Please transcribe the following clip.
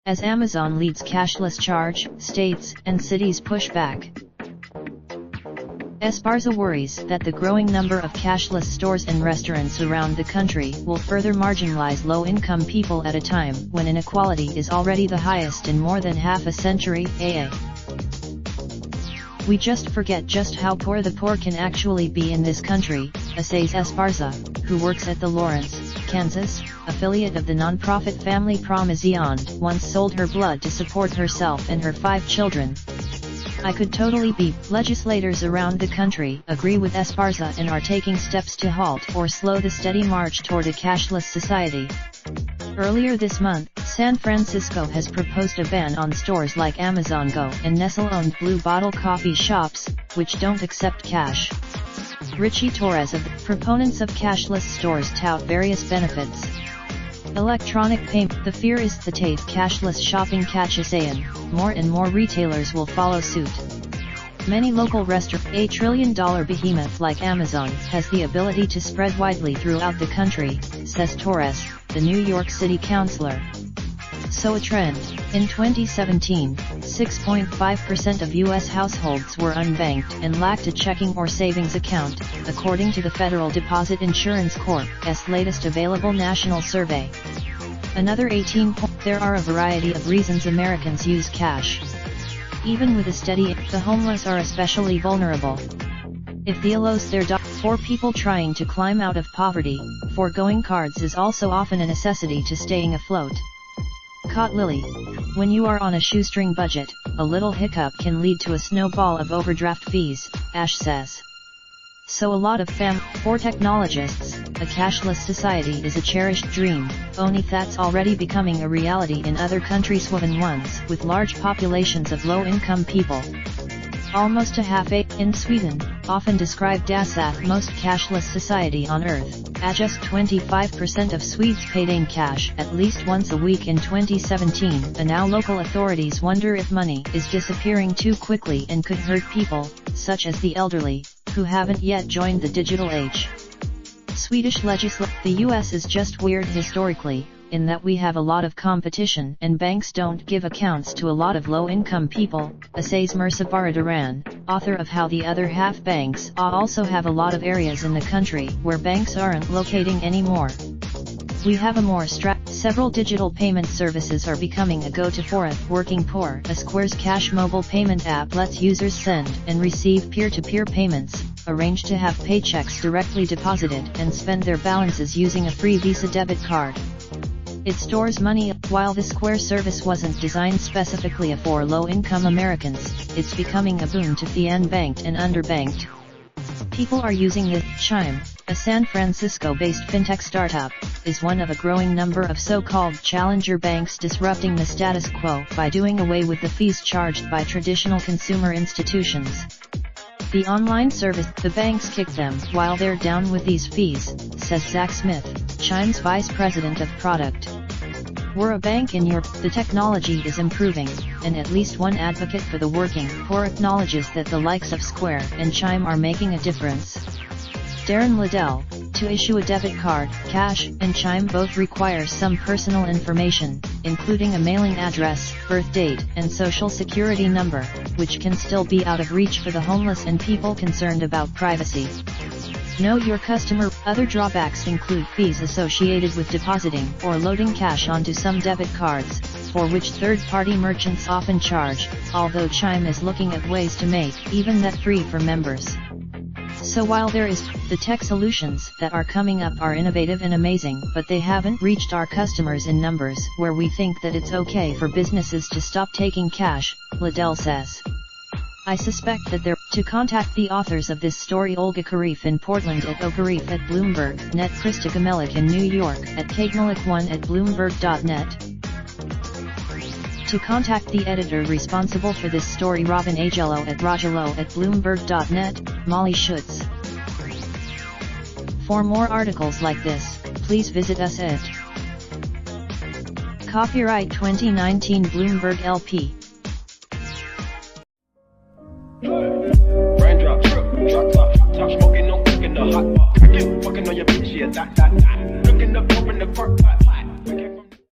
As Amazon leads cashless charge, states and cities push back. Esparza worries that the growing number of cashless stores and restaurants around the country will further marginalize low-income people at a time when inequality is already the highest in more than half a century. We just forget just how poor the poor can actually be in this country, says Esparza, who works at the Lawrence, Kansas, affiliate of the nonprofit family Promoción, once sold her blood to support herself and her 5 children. I could totally be. Legislators around the country agree with Esparza and are taking steps to halt or slow the steady march toward a cashless society. Earlier this month, San Francisco has proposed a ban on stores like Amazon Go and Nestle-owned Blue Bottle coffee shops, which don't accept cash. Richie Torres of the proponents of cashless stores tout various benefits. Electronic payment. The fear is that cashless shopping catches on, more and more retailers will follow suit. Many local restaurants, a $1 trillion behemoth like Amazon, has the ability to spread widely throughout the country, says Torres, the New York City councilor. So a trend. In 2017, 6.5% of U.S. households were unbanked and lacked a checking or savings account, according to the Federal Deposit Insurance Corp's latest available national survey. Another 18. There are a variety of reasons Americans use cash. Even with a steady, the homeless are especially vulnerable. If the allows their for people trying to climb out of poverty, foregoing cards is also often a necessity to staying afloat. Caught Lily. When you are on a shoestring budget, a little hiccup can lead to a snowball of overdraft fees, Ash says. So a lot of for technologists, a cashless society is a cherished dream, only that's already becoming a reality in other countries ones with large populations of low-income people. Almost a half in Sweden, often described as the most cashless society on earth, at just 25% of Swedes paid in cash at least once a week in 2017, and now local authorities wonder if money is disappearing too quickly and could hurt people, such as the elderly, who haven't yet joined the digital age. Swedish legislation. The US is just weird historically, in that we have a lot of competition and banks don't give accounts to a lot of low-income people, says Mirza Baradaran, author of How the Other Half Banks also have a lot of areas in the country where banks aren't locating anymore. We have a more several digital payment services are becoming a go-to for a working poor. A Square's Cash mobile payment app lets users send and receive peer-to-peer payments, arrange to have paychecks directly deposited and spend their balances using a free Visa debit card. It stores money. While the Square service wasn't designed specifically for low-income Americans, it's becoming a boon to the unbanked and underbanked. People are using it. Chime, a San Francisco-based fintech startup, is one of a growing number of so-called challenger banks disrupting the status quo by doing away with the fees charged by traditional consumer institutions. The online service, the banks kick them while they're down with these fees, says Zach Smith, Chime's vice president of product. We're a bank in your. The technology is improving, and at least one advocate for the working poor acknowledges that the likes of Square and Chime are making a difference. Darren Liddell, to issue a debit card, Cash and Chime both require some personal information, including a mailing address, birth date, and social security number, which can still be out of reach for the homeless and people concerned about privacy. Know your customer. Other drawbacks include fees associated with depositing or loading cash onto some debit cards, for which third-party merchants often charge, although Chime is looking at ways to make even that free for members. So while there is, the tech solutions that are coming up are innovative and amazing, but they haven't reached our customers in numbers where we think that it's okay for businesses to stop taking cash, Liddell says. I suspect that they're. To contact the authors of this story: Olga Karif in Portland at Okarif at Bloomberg.net, Krista Gamelik in New York at katemelik1 at Bloomberg.net. To contact the editor responsible for this story: Robin Agello at Rajello at Bloomberg.net, Molly Schutz. For more articles like this, please visit us at Copyright 2019 Bloomberg LP. Fucking on your bitch, yeah, that. Looking